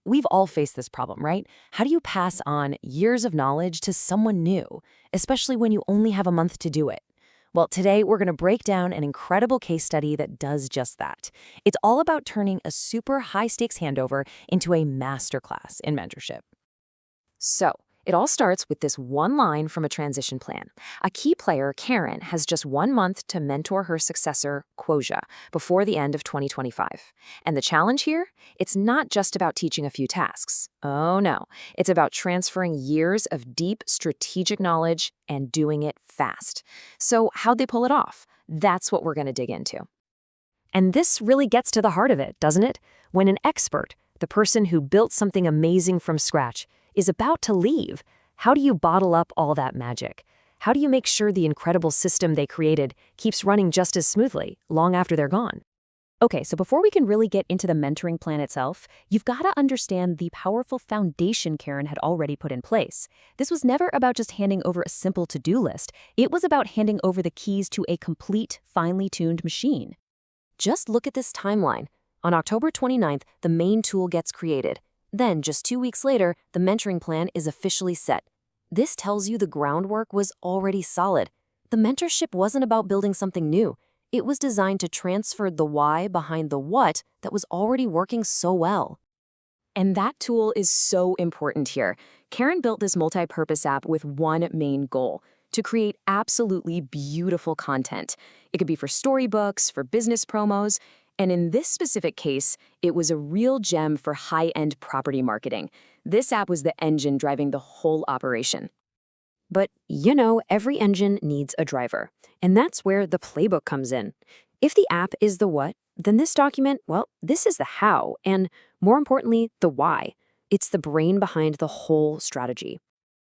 We've all faced this problem, right? How do you pass on years of knowledge to someone new, especially when you only have a month to do it? Well, today we're going to break down an incredible case study that does just that. It's all about turning a super high-stakes handover into a masterclass in mentorship. So, it all starts with this one line from a transition plan. A key player, Karen, has just 1 month to mentor her successor, Quosia, before the end of 2025. And the challenge here? It's not just about teaching a few tasks. Oh no, it's about transferring years of deep strategic knowledge and doing it fast. So how'd they pull it off? That's what we're going to dig into. And this really gets to the heart of it, doesn't it? When an expert, the person who built something amazing from scratch, is about to leave, how do you bottle up all that magic? How do you make sure the incredible system they created keeps running just as smoothly long after they're gone? Okay, so before we can really get into the mentoring plan itself, you've got to understand the powerful foundation Karen had already put in place. This was never about just handing over a simple to-do list. It was about handing over the keys to a complete, finely tuned machine. Just look at this timeline. On October 29th, the main tool gets created. Then, just 2 weeks later, the mentoring plan is officially set. This tells you the groundwork was already solid. The mentorship wasn't about building something new. It was designed to transfer the why behind the what that was already working so well. And that tool is so important here. Karen built this multi-purpose app with one main goal: to create absolutely beautiful content. It could be for storybooks, for business promos, and in this specific case, it was a real gem for high-end property marketing. This app was the engine driving the whole operation. But, every engine needs a driver. And that's where the Playbook comes in. If the app is the what, then this document, this is the how, and more importantly, the why. It's the brain behind the whole strategy.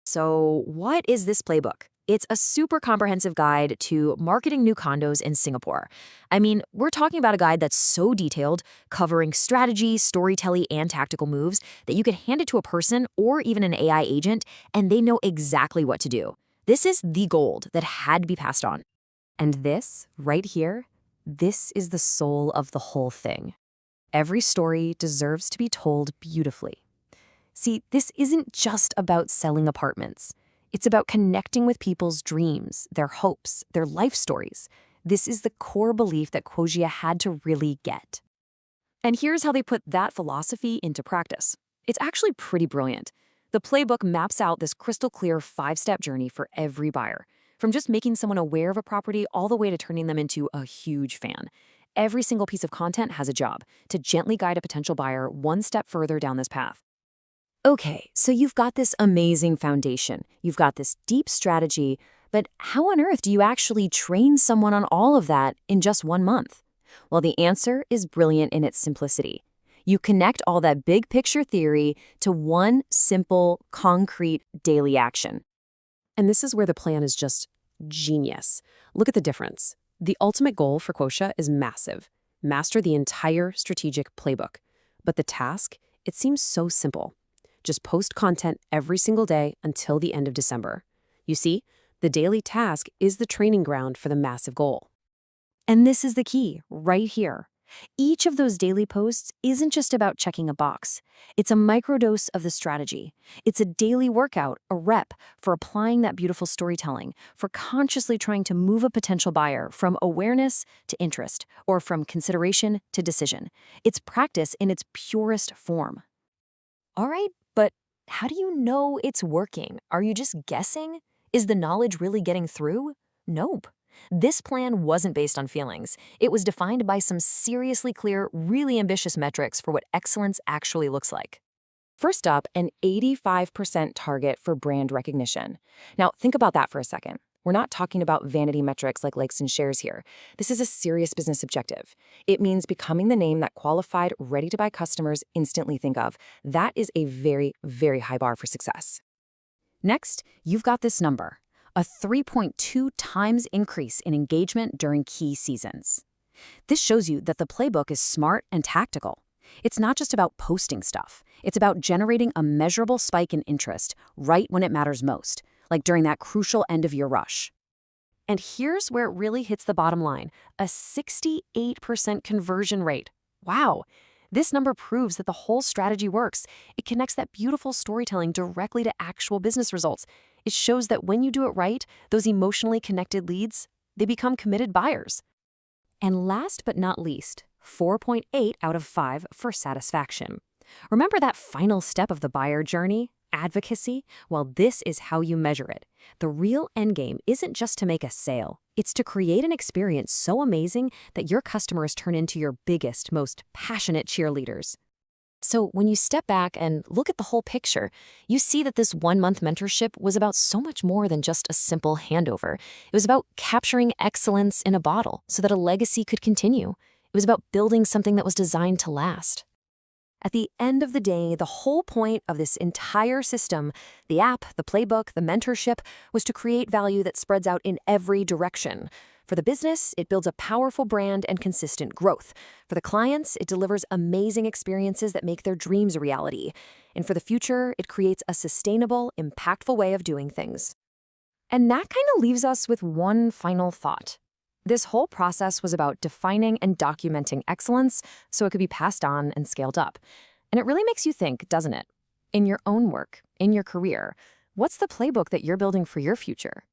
So, what is this Playbook? It's a super comprehensive guide to marketing new condos in Singapore. I mean, we're talking about a guide that's so detailed, covering strategy, storytelling, and tactical moves, that you could hand it to a person or even an AI agent, and they know exactly what to do. This is the gold that had to be passed on. And this, right here, this is the soul of the whole thing. Every story deserves to be told beautifully. See, this isn't just about selling apartments. It's about connecting with people's dreams, their hopes, their life stories. This is the core belief that Quosia had to really get. And here's how they put that philosophy into practice. It's actually pretty brilliant. The Playbook maps out this crystal clear 5-step journey for every buyer, from just making someone aware of a property all the way to turning them into a huge fan. Every single piece of content has a job to gently guide a potential buyer one step further down this path. Okay, so you've got this amazing foundation. You've got this deep strategy, but how on earth do you actually train someone on all of that in just 1 month? Well, the answer is brilliant in its simplicity. You connect all that big picture theory to one simple, concrete daily action. And this is where the plan is just genius. Look at the difference. The ultimate goal for Quosia is massive: master the entire strategic playbook. But the task, it seems so simple. Just post content every single day until the end of December. You see, the daily task is the training ground for the massive goal. And this is the key, right here. Each of those daily posts isn't just about checking a box. It's a microdose of the strategy. It's a daily workout, a rep, for applying that beautiful storytelling, for consciously trying to move a potential buyer from awareness to interest, or from consideration to decision. It's practice in its purest form. All right, but how do you know it's working? Are you just guessing? Is the knowledge really getting through? Nope. This plan wasn't based on feelings. It was defined by some seriously clear, really ambitious metrics for what excellence actually looks like. First up, an 85% target for brand recognition. Now, think about that for a second. We're not talking about vanity metrics like likes and shares here. This is a serious business objective. It means becoming the name that qualified, ready-to-buy customers instantly think of. That is a very, very high bar for success. Next, you've got this number: a 3.2 times increase in engagement during key seasons. This shows you that the playbook is smart and tactical. It's not just about posting stuff. It's about generating a measurable spike in interest right when it matters most, like during that crucial end-of-year rush. And here's where it really hits the bottom line: a 68% conversion rate. Wow! This number proves that the whole strategy works. It connects that beautiful storytelling directly to actual business results. It shows that when you do it right, those emotionally connected leads, they become committed buyers. And last but not least, 4.8 out of 5 for satisfaction. Remember that final step of the buyer journey? Advocacy? Well, this is how you measure it. The real endgame isn't just to make a sale. It's to create an experience so amazing that your customers turn into your biggest, most passionate cheerleaders. So when you step back and look at the whole picture, you see that this 1-month mentorship was about so much more than just a simple handover. It was about capturing excellence in a bottle so that a legacy could continue. It was about building something that was designed to last. At the end of the day, the whole point of this entire system, the app, the playbook, the mentorship, was to create value that spreads out in every direction. For the business, it builds a powerful brand and consistent growth. For the clients, it delivers amazing experiences that make their dreams a reality. And for the future, it creates a sustainable, impactful way of doing things. And that kind of leaves us with one final thought. This whole process was about defining and documenting excellence so it could be passed on and scaled up. And it really makes you think, doesn't it? In your own work, in your career, what's the playbook that you're building for your future?